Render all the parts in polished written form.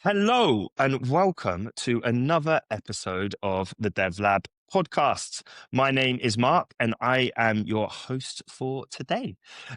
Hello and welcome to another episode of the DevLab podcast. My name is Mark and I am your host for today.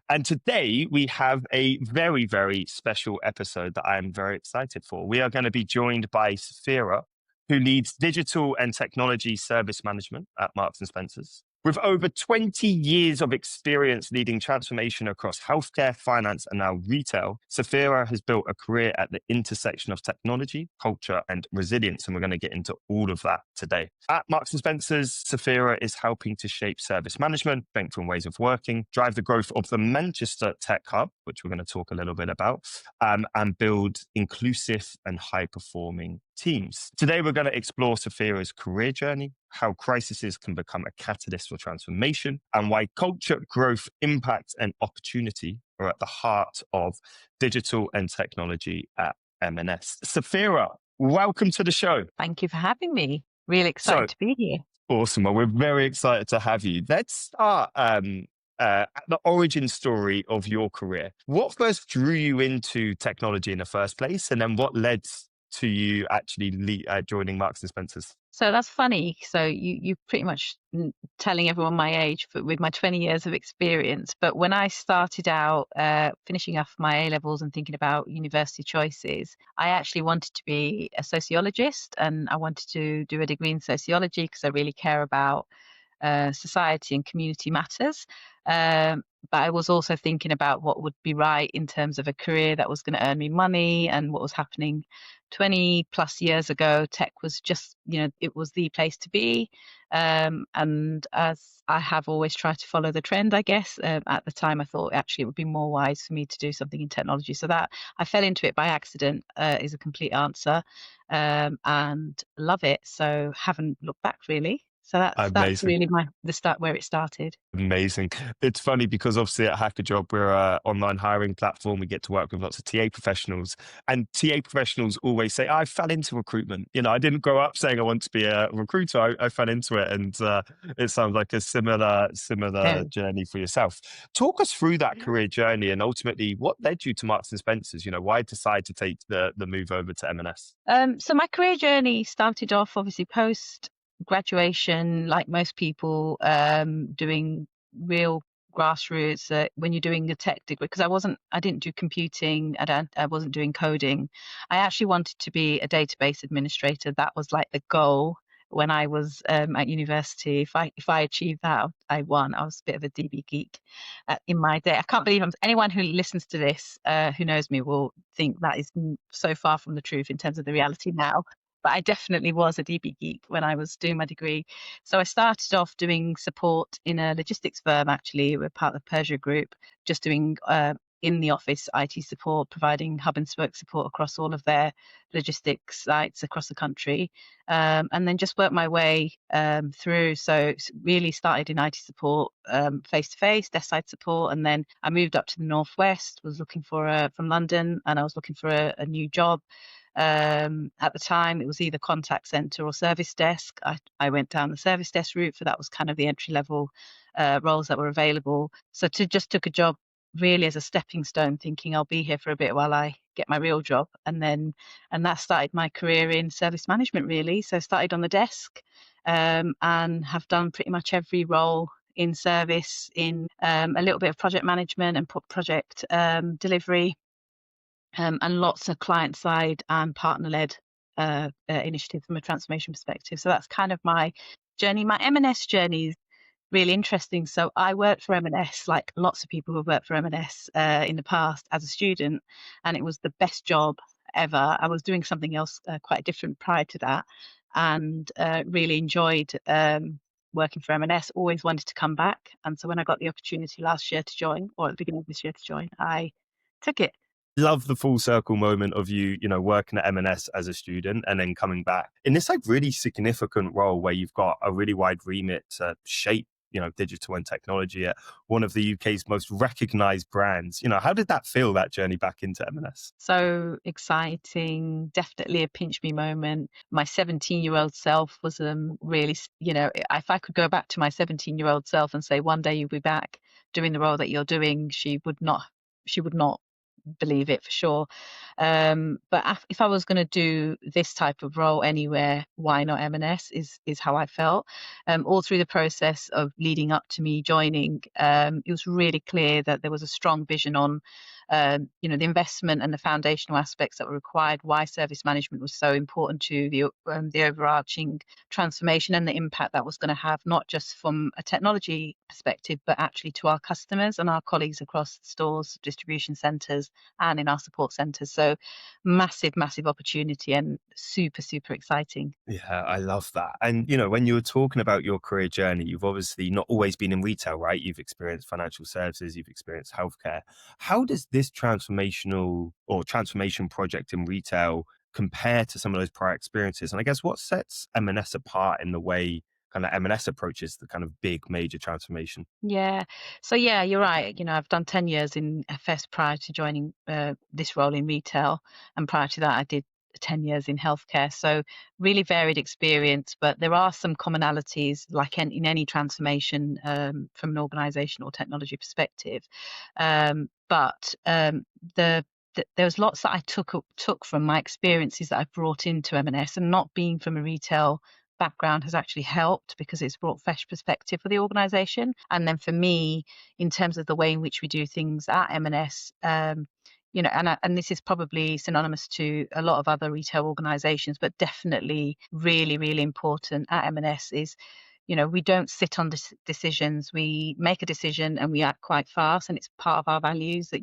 And today we have a very, very special episode that I am very excited for. We are going to be joined by Safira, who leads digital and technology service management at Marks and Spencer's. With over 20 years of experience leading transformation across healthcare, finance, and now retail, Safira has built a career at the intersection of technology, culture, and resilience. And we're going to get into all of that today. At Marks and Spencer's, Safira is helping to shape service management, strengthen ways of working, drive the growth of the Manchester Tech Hub, which we're going to talk a little bit about, and build inclusive and high-performing teams. Today, we're going to explore Safira's career journey, how crises can become a catalyst for transformation, and why culture, growth, impact, and opportunity are at the heart of digital and technology at M&S. Safira, welcome to the show. Thank you for having me. Really excited to be here. Awesome. Well, we're very excited to have you. Let's start at the origin story of your career. What first drew you into technology in the first place, and then what led to you actually joining Marks and Spencer's? So that's funny. So you pretty much telling everyone my age with my 20 years of experience. But when I started out finishing off my A-levels and thinking about university choices, I actually wanted to be a sociologist, and I wanted to do a degree in sociology because I really care about society and community matters. But I was also thinking about what would be right in terms of a career that was going to earn me money, and what was happening 20 plus years ago. Tech was just, it was the place to be. And as I have always tried to follow the trend, I guess, at the time I thought actually it would be more wise for me to do something in technology. So that I fell into it by accident is a complete answer, and love it. So haven't looked back really. So that's really the start where it started. Amazing. It's funny because obviously at HackerJob, we're an online hiring platform. We get to work with lots of TA professionals, and TA professionals always say, I fell into recruitment. I didn't grow up saying I want to be a recruiter. I fell into it. And it sounds like a similar journey for yourself. Talk us through that career journey, and ultimately what led you to Marks and Spencer's? Why decide to take the move over to M&S? So my career journey started off obviously post graduation, like most people, doing real grassroots when you're doing a tech degree, because I didn't do computing, I wasn't doing coding. I actually wanted to be a database administrator. That was like the goal when I was at university. If I achieved that, I won. I was a bit of a DB geek in my day. I can't believe anyone who listens to this who knows me will think that is so far from the truth in terms of the reality now. But I definitely was a DB geek when I was doing my degree. So I started off doing support in a logistics firm, actually. We're part of the Persia Group, just doing in the office IT support, providing hub and spoke support across all of their logistics sites across the country. And then just worked my way through. So really started in IT support, face-to-face, desk side support. And then I moved up to the Northwest, was looking for from London, and I was looking for a new job. At the time, it was either contact center or service desk. I went down the service desk route, for that was kind of the entry level roles that were available. So just took a job really as a stepping stone, thinking I'll be here for a bit while I get my real job. And that started my career in service management, really. So I started on the desk and have done pretty much every role in service, in a little bit of project management and project delivery. And lots of client side and partner led initiatives from a transformation perspective. So that's kind of my journey. My M&S journey is really interesting. So I worked for M&S, like lots of people who have worked for M&S in the past as a student, and it was the best job ever. I was doing something else quite different prior to that, and really enjoyed working for M&S. Always wanted to come back, and so when I got the opportunity last year to join, or at the beginning of this year to join, I took it. Love the full circle moment of you working at M&S as a student and then coming back in this like really significant role where you've got a really wide remit to shape digital and technology at one of the UK's most recognized brands. How did that feel, that journey back into M&S? So exciting, definitely a pinch me moment. My 17-year-old self was really, if I could go back to my 17-year-old self and say, one day you'll be back doing the role that you're doing, she would not believe it for sure. But if I was going to do this type of role anywhere, why not M&S is how I felt. All through the process of leading up to me joining, it was really clear that there was a strong vision on the investment and the foundational aspects that were required, why service management was so important to the overarching transformation and the impact that was going to have, not just from a technology perspective, but actually to our customers and our colleagues across stores, distribution centres, and in our support centres. So massive, massive opportunity and super, super exciting. Yeah, I love that. And, you know, when you were talking about your career journey, you've obviously not always been in retail, right? You've experienced financial services, you've experienced healthcare. How does this transformational or transformation project in retail compare to some of those prior experiences? And I guess what sets M&S apart in the way kind of M&S approaches the kind of big major transformation? Yeah. So yeah, you're right. I've done 10 years in FS prior to joining this role in retail. And prior to that, I did 10 years in healthcare. So really varied experience, but there are some commonalities like in any transformation from an organization or technology perspective. But there was lots that I took from my experiences that I've brought into M&S, and not being from a retail background has actually helped because it's brought fresh perspective for the organization. And then for me, in terms of the way in which we do things at M&S, and this is probably synonymous to a lot of other retail organizations, but definitely really, really important at M&S is, we don't sit on decisions. We make a decision and we act quite fast, and it's part of our values that,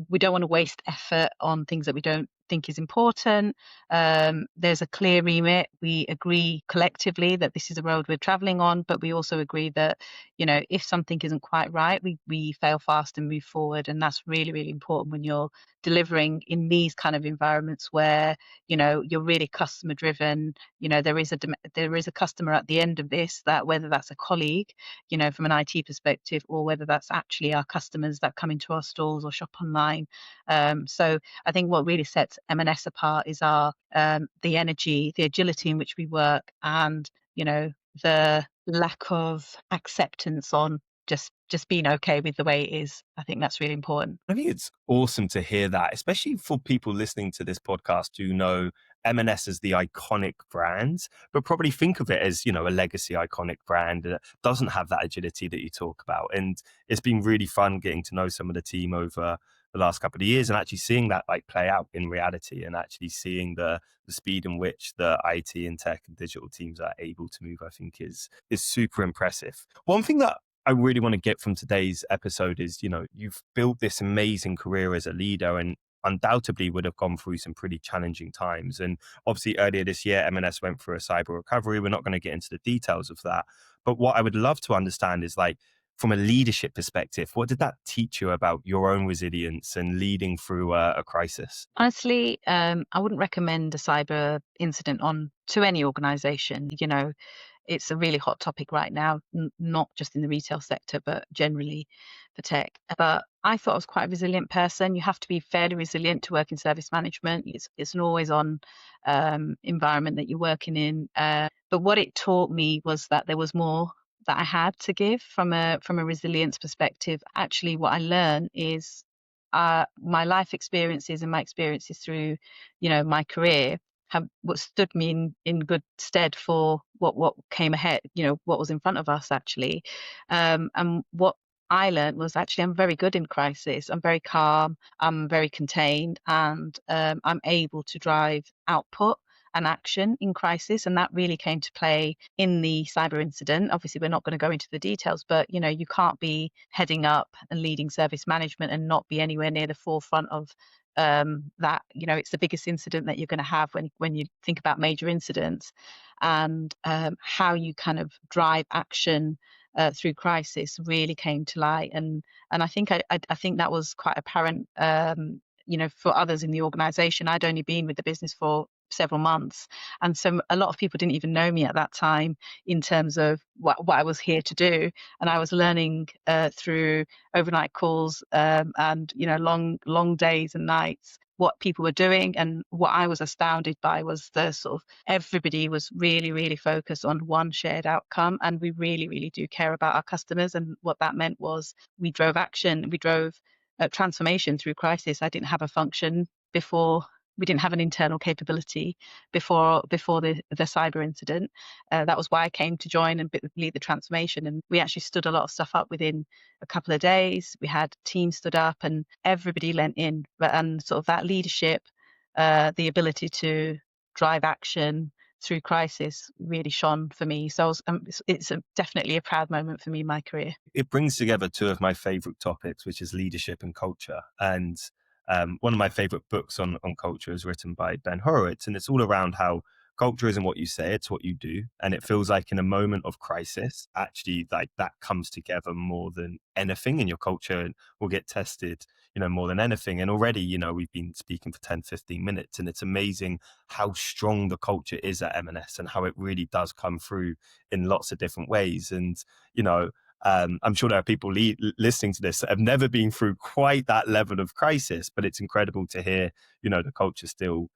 we don't want to waste effort on things that we don't think is important. There's a clear remit. We agree collectively that this is a road we're traveling on, but we also agree that, if something isn't quite right, we fail fast and move forward. And that's really, really important when you're delivering in these kind of environments where, you're really customer driven. There is a customer at the end of this, that whether that's a colleague, from an IT perspective, or whether that's actually our customers that come into our stores or shop online. So I think what really sets M&S apart is our the energy, the agility in which we work, and the lack of acceptance on just being okay with the way it is. I think that's really important. I think it's awesome to hear that, especially for people listening to this podcast who know M&S as the iconic brand, but probably think of it as, a legacy iconic brand that doesn't have that agility that you talk about. And it's been really fun getting to know some of the team over the last couple of years and actually seeing that like play out in reality and actually seeing the speed in which the IT and tech and digital teams are able to move, I think is super impressive. One thing that I really want to get from today's episode is, you've built this amazing career as a leader and undoubtedly would have gone through some pretty challenging times. And obviously earlier this year, M&S went through a cyber recovery. We're not going to get into the details of that. But what I would love to understand is like, from a leadership perspective, what did that teach you about your own resilience and leading through a crisis? Honestly, I wouldn't recommend a cyber incident on to any organization. It's a really hot topic right now, not just in the retail sector, but generally for tech. But I thought I was quite a resilient person. You have to be fairly resilient to work in service management. It's an always on environment that you're working in. But what it taught me was that there was more that I had to give from a resilience perspective. Actually, what I learned is my life experiences and my experiences through, my career have what stood me in good stead for what came ahead, what was in front of us actually. And what I learned was actually I'm very good in crisis. I'm very calm. I'm very contained, and I'm able to drive output and action in crisis. And that really came to play in the cyber incident. Obviously, we're not going to go into the details, but you can't be heading up and leading service management and not be anywhere near the forefront of that. It's the biggest incident that you're going to have when you think about major incidents, and how you kind of drive action through crisis really came to light. And I think I think that was quite apparent. For others in the organization, I'd only been with the business for several months, and so a lot of people didn't even know me at that time in terms of what I was here to do. And I was learning through overnight calls, and long days and nights what people were doing. And what I was astounded by was the sort of everybody was really, really focused on one shared outcome, and we really, really do care about our customers. And what that meant was we drove action, we drove transformation through crisis. I didn't have a function before. We didn't have an internal capability before the cyber incident. That was why I came to join and lead the transformation. And we actually stood a lot of stuff up within a couple of days. We had teams stood up, and everybody lent in. And sort of that leadership, the ability to drive action through crisis really shone for me. So it's definitely a proud moment for me in my career. It brings together two of my favorite topics, which is leadership and culture. And one of my favorite books on culture is written by Ben Horowitz, and it's all around how culture isn't what you say, it's what you do. And it feels like in a moment of crisis, actually, like that comes together more than anything, and your culture will get tested, more than anything. And already, we've been speaking for 10, 15 minutes, and it's amazing how strong the culture is at M&S and how it really does come through in lots of different ways. And, I'm sure there are people listening to this that have never been through quite that level of crisis, but it's incredible to hear, the culture still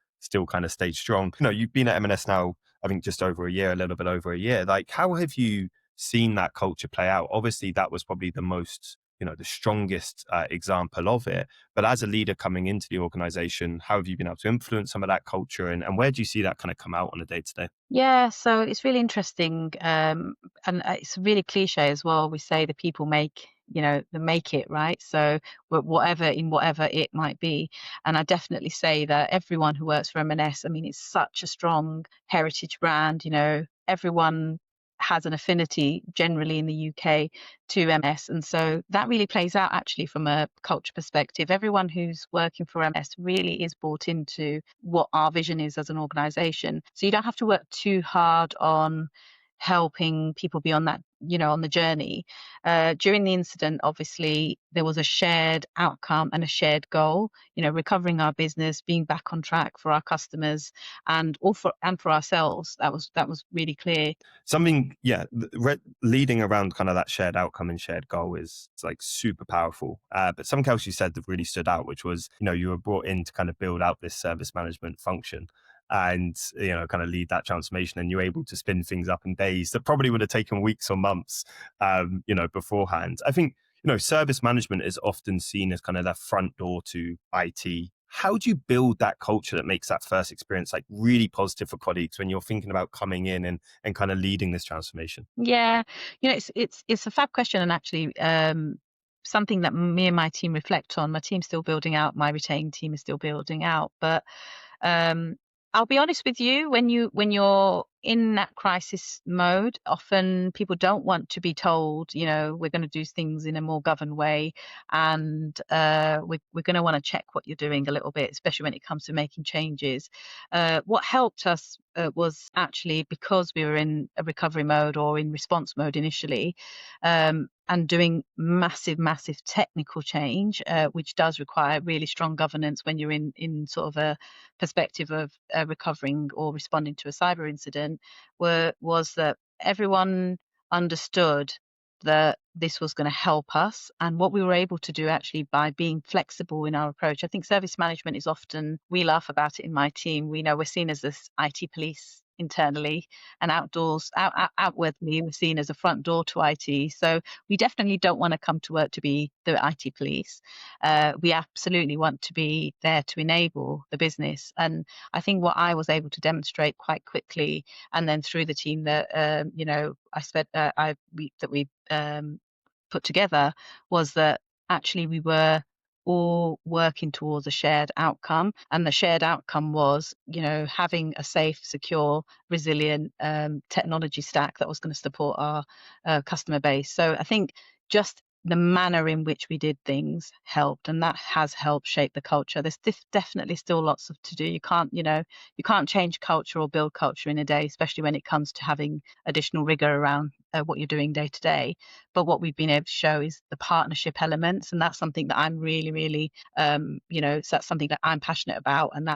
kind of stayed strong. You've been at M&S now, I think just over a year, a little bit over a year. Like, how have you seen that culture play out? Obviously, that was probably the most, the strongest example of it. But as a leader coming into the organization, how have you been able to influence some of that culture, and where do you see that kind of come out on a day to day? Yeah, so it's really interesting, and it's really cliche as well. We say the people make, they make it, right? So whatever it might be, and I definitely say that everyone who works for M&S, I mean, it's such a strong heritage brand. Everyone has an affinity generally in the UK to M&S, and so that really plays out actually from a culture perspective. Everyone who's working for M&S really is bought into what our vision is as an organization. So you don't have to work too hard on helping people be on that, on the journey. During the incident, obviously, there was a shared outcome and a shared goal, recovering our business, being back on track for our customers and for ourselves. That was really clear. Something, yeah, leading around kind of that shared outcome and shared goal is it's like super powerful. But something else you said that really stood out, which was, you were brought in to kind of build out this service management function and, kind of lead that transformation. And you're able to spin things up in days that probably would have taken weeks or months, beforehand. I think, service management is often seen as kind of that front door to IT. How do you build that culture that makes that first experience like really positive for colleagues when you're thinking about coming in and kind of leading this transformation? Yeah, it's a fab question, and actually something that me and my team reflect on. My team's still building out, my retained team is still building out, but um, I'll be honest with you, when you're in that crisis mode, often people don't want to be told, we're going to do things in a more governed way, and we're going to want to check what you're doing a little bit, especially when it comes to making changes. What helped us was actually because we were in a recovery mode or in response mode initially, and doing massive technical change, which does require really strong governance when you're in sort of a perspective of recovering or responding to a cyber incident, was that everyone understood that this was going to help us, and what we were able to do actually by being flexible in our approach. I think service management is often, we laugh about it in my team. We know we're seen as this IT police internally, and outwardly we're seen as a front door to IT. So we definitely don't want to come to work to be the IT police. We absolutely want to be there to enable the business. And I think what I was able to demonstrate quite quickly, and then through the team that we put together, was that actually we were all working towards a shared outcome, and the shared outcome was, having a safe, secure, resilient technology stack that was going to support our customer base. So I think just the manner in which we did things helped, and that has helped shape the culture. There's definitely still lots to do. You can't change culture or build culture in a day, especially when it comes to having additional rigor around what you're doing day to day. But what we've been able to show is the partnership elements, and that's something that I'm really, so that's something that I'm passionate about, and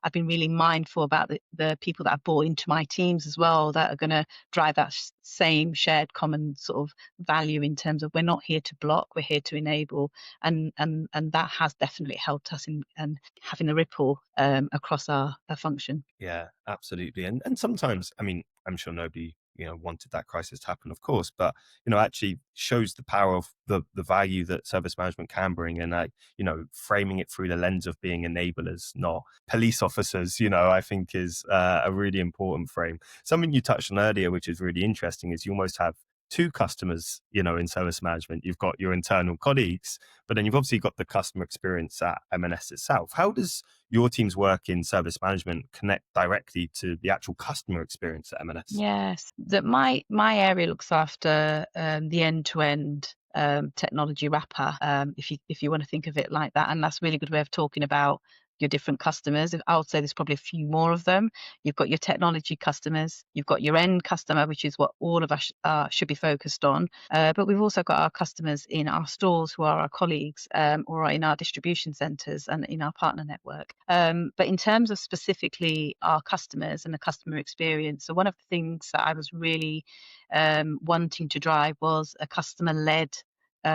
I've been really mindful about the people that I've brought into my teams as well, that are going to drive that same shared common sort of value in terms of, we're not here to block, we're here to enable, and that has definitely helped us in and having a ripple across our function. Yeah, absolutely. And sometimes, I mean, I'm sure nobody wanted that crisis to happen, of course, but actually shows the power of the value that service management can bring, and framing it through the lens of being enablers, not police officers, I think is a really important frame. Something you touched on earlier, which is really interesting, is you almost have two customers, in service management. You've got your internal colleagues, but then you've obviously got the customer experience at M&S itself. How does your team's work in service management connect directly to the actual customer experience at M&S? Yes, that my area looks after the end-to-end technology wrapper, if you want to think of it like that, and that's a really good way of talking about your different customers. I would say there's probably a few more of them. You've got your technology customers, you've got your end customer, which is what all of us should be focused on. But we've also got our customers in our stores who are our colleagues, or in our distribution centres and in our partner network. But in terms of specifically our customers and the customer experience, so one of the things that I was really wanting to drive was a customer-led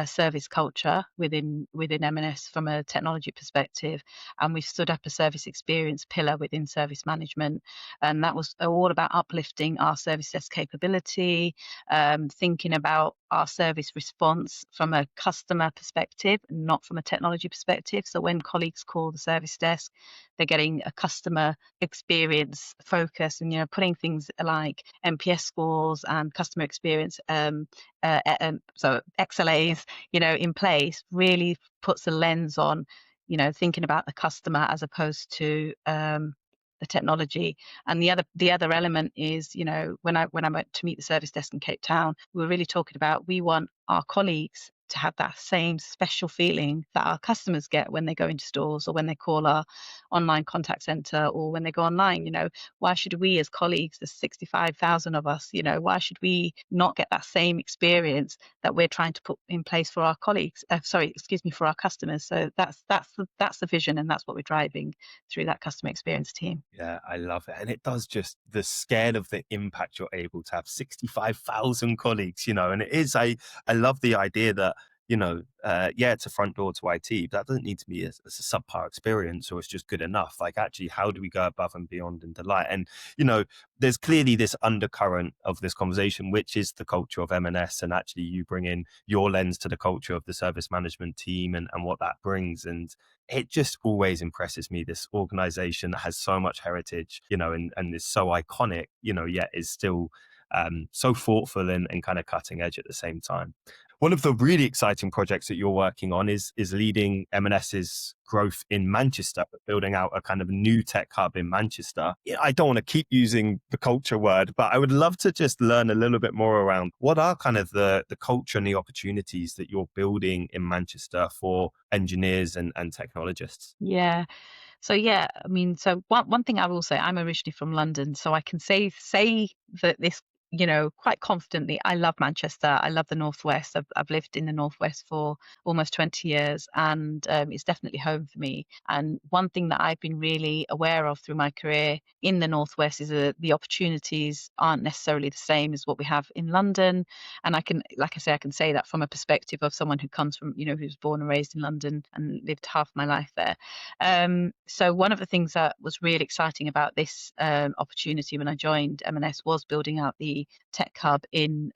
service culture within M&S from a technology perspective, and we've stood up a service experience pillar within service management, and that was all about uplifting our service desk capability, thinking about our service response from a customer perspective, not from a technology perspective. So when colleagues call the service desk, they're getting a customer experience focus, and putting things like NPS scores and customer experience so XLAs, in place, really puts a lens on, thinking about the customer as opposed to the technology. And the other element is, when I went to meet the service desk in Cape Town, we were really talking about, we want our colleagues to have that same special feeling that our customers get when they go into stores, or when they call our online contact center, or when they go online. Why should we as colleagues, there's 65,000 of us, why should we not get that same experience that we're trying to put in place for our colleagues, for our customers? So that's the vision, and that's what we're driving through that customer experience team. Yeah, I love it. And it does, just the scale of the impact you're able to have, 65,000 colleagues, and it is, I love the idea that, it's a front door to IT. But that doesn't need to be a subpar experience, or it's just good enough. Like, actually, how do we go above and beyond and delight? And, there's clearly this undercurrent of this conversation, which is the culture of M&S. And actually, you bring in your lens to the culture of the service management team, and what that brings. And it just always impresses me, this organization that has so much heritage, and is so iconic, yet is still so thoughtful and kind of cutting edge at the same time. One of the really exciting projects that you're working on is leading M&S's growth in Manchester, building out a kind of new tech hub in Manchester. Yeah, I don't want to keep using the culture word, but I would love to just learn a little bit more around what are kind of the culture and the opportunities that you're building in Manchester for engineers and technologists. Yeah. So yeah, I mean, so one thing I will say, I'm originally from London, so I can say that this, quite confidently. I love Manchester. I love the Northwest. I've lived in the Northwest for almost 20 years, and it's definitely home for me. And one thing that I've been really aware of through my career in the Northwest is that the opportunities aren't necessarily the same as what we have in London. And I can, like I say, I can say that from a perspective of someone who comes from, who's born and raised in London and lived half my life there. So one of the things that was really exciting about this opportunity when I joined M&S was building out the tech hub in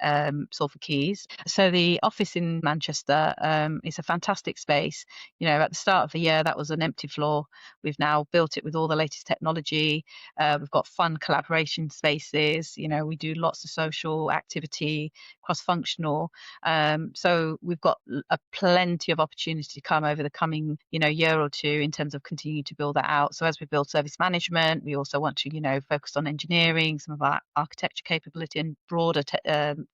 Salford Quays. So the office in Manchester is a fantastic space. At the start of the year, that was an empty floor. We've now built it with all the latest technology. We've got fun collaboration spaces. We do lots of social activity, cross-functional. So we've got a plenty of opportunity to come over the coming, year or two in terms of continuing to build that out. So as we build service management, we also want to, focus on engineering, some of our architecture capability, and broader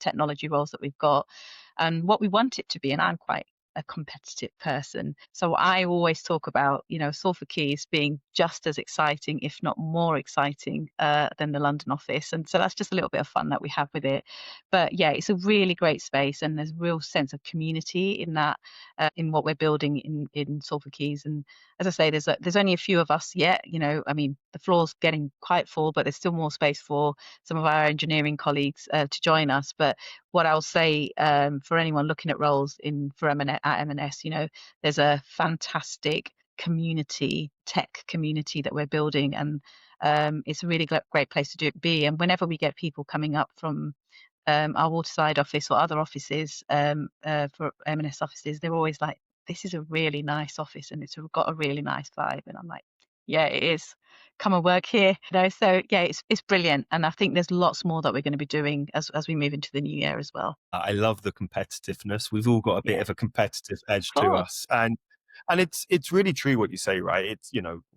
technology roles that we've got, and what we want it to be. And I'm quite a competitive person, so I always talk about, Salford Quays being just as exciting, if not more exciting, than the London office. And so that's just a little bit of fun that we have with it. But yeah, it's a really great space, and there's a real sense of community in that, in what we're building in Salford Quays. And as I say, there's only a few of us yet. I mean, the floor's getting quite full, but there's still more space for some of our engineering colleagues to join us. But what I'll say, for anyone looking at roles at M&S, there's a fantastic tech community that we're building, and it's a really great place to be. And whenever we get people coming up from our Waterside office or other offices, for M&S offices, they're always like, "This is a really nice office, and it's got a really nice vibe." And I'm like, "Yeah, it is. Come and work here." So yeah, it's brilliant, and I think there's lots more that we're going to be doing as we move into the new year as well. I love the competitiveness. We've all got a bit Yeah, of a competitive of edge to course. us. And it's really true what you say, right? It's,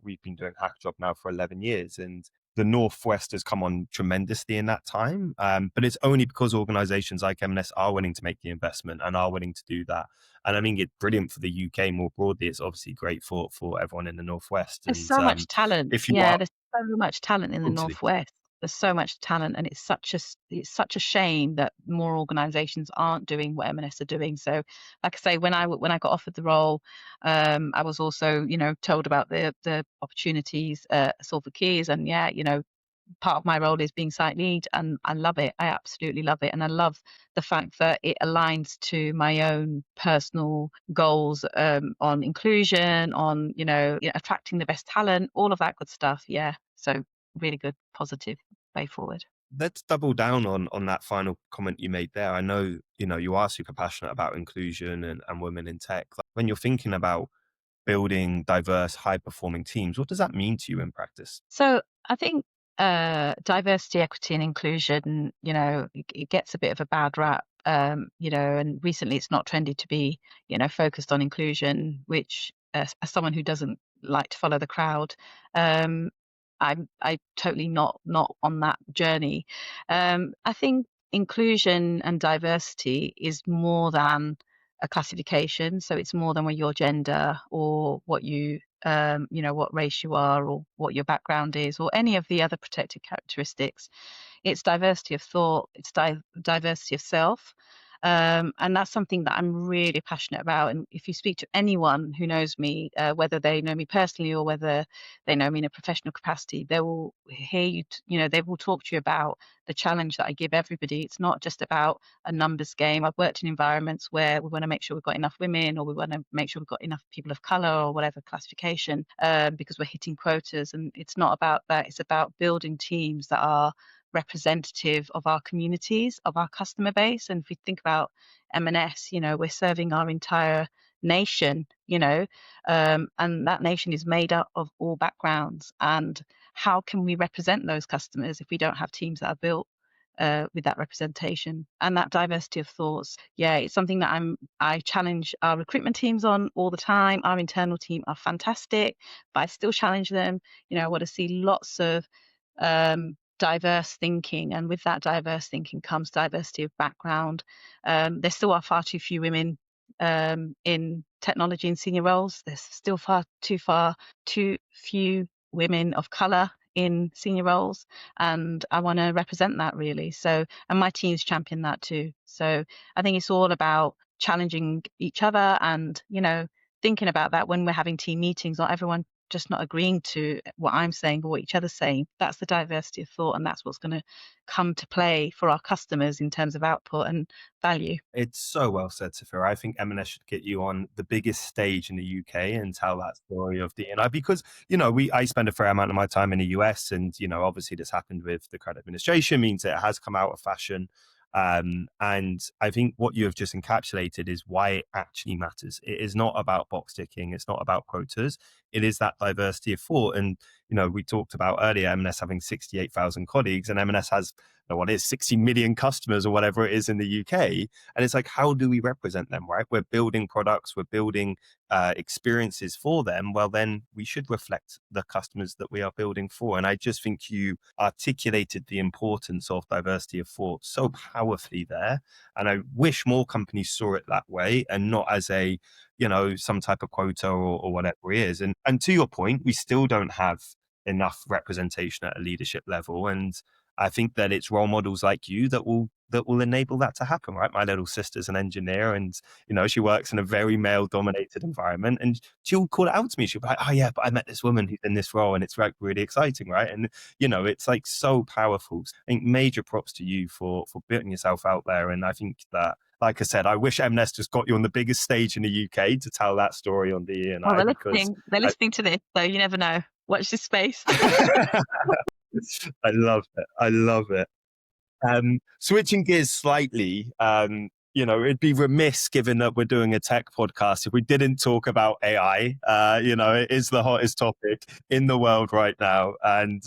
we've been doing Hack Job now for 11 years, and the Northwest has come on tremendously in that time. But it's only because organizations like M&S are willing to make the investment and are willing to do that. And I think it's brilliant for the UK more broadly. It's obviously great for everyone in the Northwest. There's And so much talent. if you Yeah, are there's so much talent in the totally, Northwest. There's so much talent, and it's such a shame that more organisations aren't doing what M&S are doing. So, like I say, when I got offered the role, I was also, told about the opportunities at Salford Keys, and yeah, part of my role is being site lead, and I love it. I absolutely love it. And I love the fact that it aligns to my own personal goals, on inclusion, on, attracting the best talent, all of that good stuff. Yeah. So really good, positive way forward. let's double down on that final comment you made there. I know, you are super passionate about inclusion and women in tech. Like, when you're thinking about building diverse, high performing teams, what does that mean to you in practice? So I think diversity, equity, and inclusion, it gets a bit of a bad rap, and recently it's not trendy to be, focused on inclusion, which, as someone who doesn't like to follow the crowd, um, I totally not on that journey. I think inclusion and diversity is more than a classification, so it's more than what your gender or what what race you are or what your background is or any of the other protected characteristics. It's diversity of thought, it's diversity of self. And that's something that I'm really passionate about. And if you speak to anyone who knows me, whether they know me personally or whether they know me in a professional capacity, they will hear you, they will talk to you about the challenge that I give everybody. It's not just about a numbers game. I've worked in environments where we want to make sure we've got enough women, or we want to make sure we've got enough people of color, or whatever classification, because we're hitting quotas. And it's not about that. It's about building teams that are representative of our communities, of our customer base. And if we think about M&S, we're serving our entire nation, and that nation is made up of all backgrounds. And how can we represent those customers if we don't have teams that are built with that representation and that diversity of thoughts? Yeah, it's something that I challenge our recruitment teams on all the time. Our internal team are fantastic, but I still challenge them. I want to see lots of diverse thinking, and with that diverse thinking comes diversity of background. There still are far too few women in technology and senior roles. There's still far too few women of color in senior roles, and I want to represent that really. So, and my teams champion that too. So I think it's all about challenging each other and, thinking about that when we're having team meetings. Not everyone just not agreeing to what I'm saying or what each other's saying. That's the diversity of thought, and that's what's going to come to play for our customers in terms of output and value. It's so well said, Safira. I think M&S should get you on the biggest stage in the UK and tell that story of D&I, because, I spend a fair amount of my time in the US, and, obviously this happened with the current administration, means that it has come out of fashion. And I think what you have just encapsulated is why it actually matters. It is not about box ticking. It's not about quotas. It is that diversity of thought. And, we talked about earlier M&S having 68,000 colleagues, and M&S has, what is 60 million customers or whatever it is in the UK. And it's like, how do we represent them, right? We're building products, we're building experiences for them. Well, then we should reflect the customers that we are building for. And I just think you articulated the importance of diversity of thought so powerfully there. And I wish more companies saw it that way and not as a, some type of quota or whatever it is. And to your point, we still don't have enough representation at a leadership level. And I think that it's role models like you that will enable that to happen, right? My little sister's an engineer, and she works in a very male dominated environment, and she'll call it out to me. She'll be like, "Oh yeah, but I met this woman who's in this role, and it's like really exciting, right?" And it's like so powerful. I think major props to you for putting yourself out there, and I think that like I said, I wish M&S just got you on the biggest stage in the UK to tell that story on the Well, E&I, because they're I, listening to this, so you never know. Watch this space. I love it. I love it. Switching gears slightly, it'd be remiss, given that we're doing a tech podcast, if we didn't talk about AI. It is the hottest topic in the world right now. And,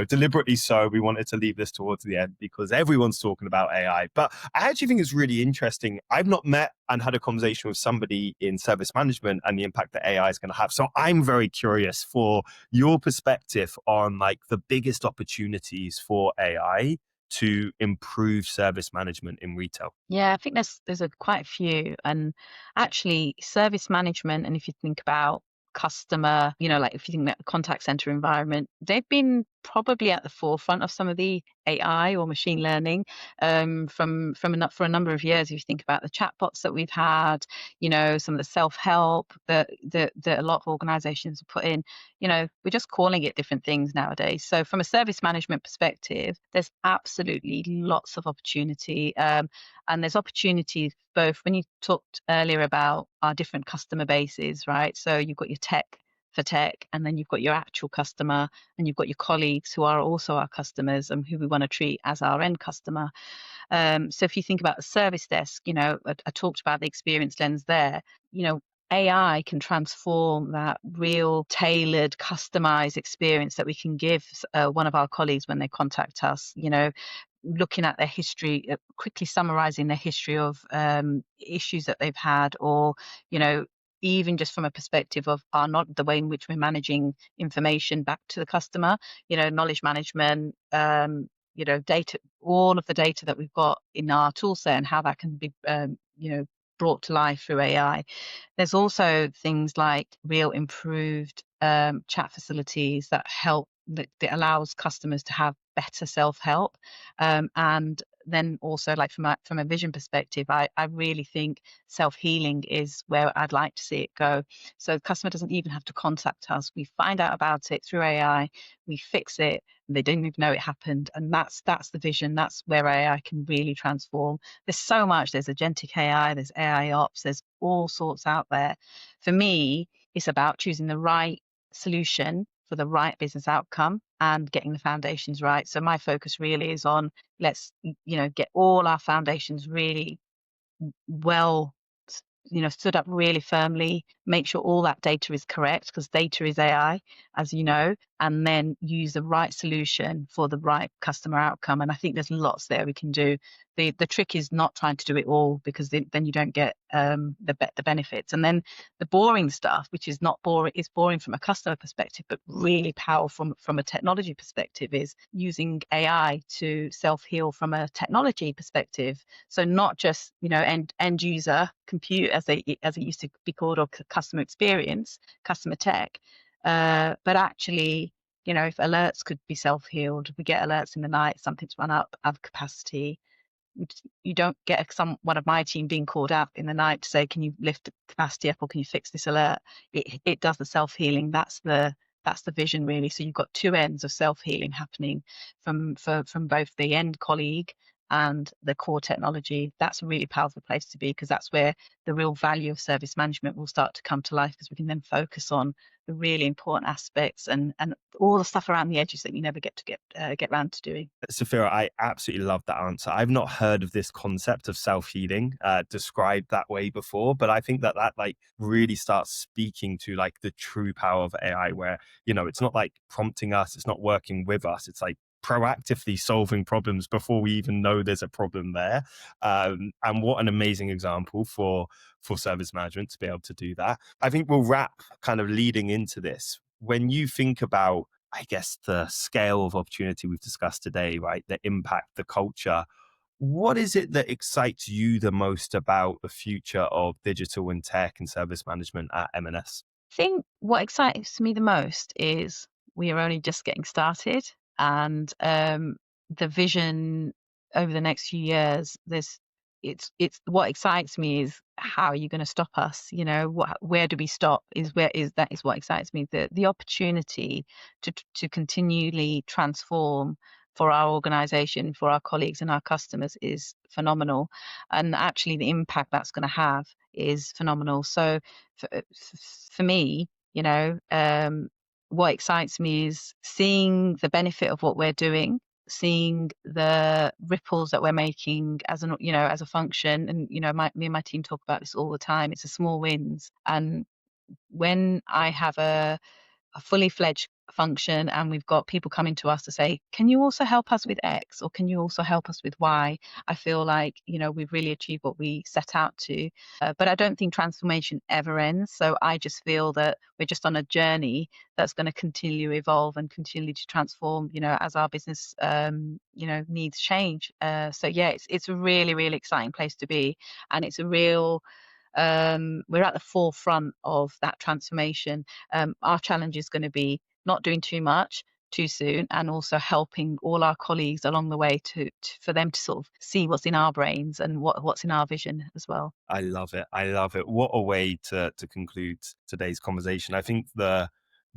deliberately so, we wanted to leave this towards the end because everyone's talking about AI. But I actually think it's really interesting. I've not met and had a conversation with somebody in service management and the impact that AI is going to have. So I'm very curious for your perspective on like the biggest opportunities for AI to improve service management in retail. Yeah, I think there's quite a few, and actually service management, and if you think about customer, like if you think about the contact center environment, they've been probably at the forefront of some of the AI or machine learning for a number of years. If you think about the chatbots that we've had, some of the self-help that a lot of organizations have put in, we're just calling it different things nowadays. So from a service management perspective, there's absolutely lots of opportunity. And there's opportunities both when you talked earlier about our different customer bases, right? So you've got your tech for tech, and then you've got your actual customer, and you've got your colleagues who are also our customers and who we want to treat as our end customer. So if you think about the service desk, I talked about the experience lens there. AI can transform that real tailored, customized experience that we can give one of our colleagues when they contact us. Looking at their history, quickly summarizing their history of issues that they've had, or even just from a perspective of not the way in which we're managing information back to the customer, knowledge management, data, all of the data that we've got in our tool set and how that can be brought to life through AI. There's also things like real improved chat facilities that allows customers to have better self-help, and then also, like from a vision perspective, I really think self-healing is where I'd like to see it go. So the customer doesn't even have to contact us. We find out about it through AI, we fix it, and they didn't even know it happened. And that's the vision. That's where AI can really transform. There's so much. There's agentic AI, there's AI ops, there's all sorts out there. For me, it's about choosing the right solution for the right business outcome and getting the foundations right. So my focus really is on, let's get all our foundations really well stood up really firmly, make sure all that data is correct, because data is AI, as you know, and then use the right solution for the right customer outcome. And I think there's lots there we can do. The trick is not trying to do it all, because then you don't get the benefits. And then the boring stuff, which is not boring, is boring from a customer perspective, but really powerful from a technology perspective, is using AI to self-heal from a technology perspective. So not just end user compute, as it used to be called, or customer experience, customer tech, but actually, if alerts could be self-healed, we get alerts in the night, something's run up out of capacity. You don't get one of my team being called out in the night to say, can you lift the capacity up, or can you fix this alert? It does the self-healing. That's the vision, really. So you've got two ends of self-healing happening from both the end colleague and the core technology. That's a really powerful place to be, because that's where the real value of service management will start to come to life, because we can then focus on the really important aspects and all the stuff around the edges that you never get to get around to doing. Safira, I absolutely love that answer. I've not heard of this concept of self-healing described that way before, but I think that like really starts speaking to like the true power of AI, where, it's not like prompting us, it's not working with us, it's like proactively solving problems before we even know there's a problem there. And what an amazing example for service management to be able to do that. I think we'll wrap kind of leading into this. When you think about, I guess, the scale of opportunity we've discussed today, right? The impact, the culture. What is it that excites you the most about the future of digital and tech and service management at M&S? I think what excites me the most is we are only just getting started, and the vision over the next few years. It's what excites me is, how are you going to stop us? Where do we stop? That is what excites me. The opportunity to continually transform for our organization, for our colleagues and our customers is phenomenal. And actually the impact that's going to have is phenomenal. So for me, what excites me is seeing the benefit of what we're doing, seeing the ripples that we're making as a function. And, me and my team talk about this all the time. It's a small wins. And when I have a fully fledged function and we've got people coming to us to say, can you also help us with X, or can you also help us with Y? I feel like, we've really achieved what we set out to. But I don't think transformation ever ends. So I just feel that we're just on a journey that's going to continue to evolve and continue to transform, as our business, needs change. So yeah, it's a really, really exciting place to be. And it's a real, we're at the forefront of that transformation. Our challenge is going to be not doing too much too soon, and also helping all our colleagues along the way for them to sort of see what's in our brains and what's in our vision as well. I love it. I love it. What a way to conclude today's conversation. I think the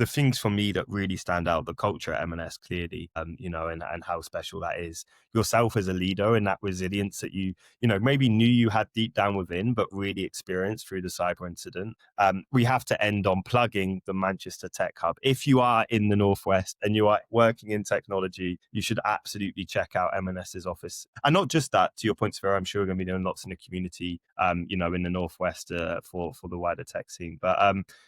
things for me that really stand out, the culture at M&S clearly, and how special that is. Yourself as a leader and that resilience that you maybe knew you had deep down within, but really experienced through the cyber incident. We have to end on plugging the Manchester Tech Hub. If you are in the Northwest and you are working in technology, you should absolutely check out M&S's office. And not just that, to your point, Safira, I'm sure we're going to be doing lots in the community, in the Northwest for the wider tech scene. But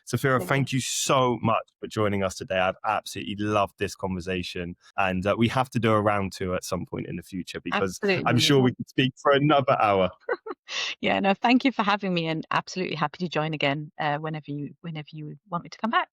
Safira, thank you so much for joining us today. I've absolutely loved this conversation, and we have to do a round two at some point in the future, because I'm Absolutely. sure we could speak for another hour. Yeah, no, thank you for having me, and absolutely happy to join again whenever you want me to come back.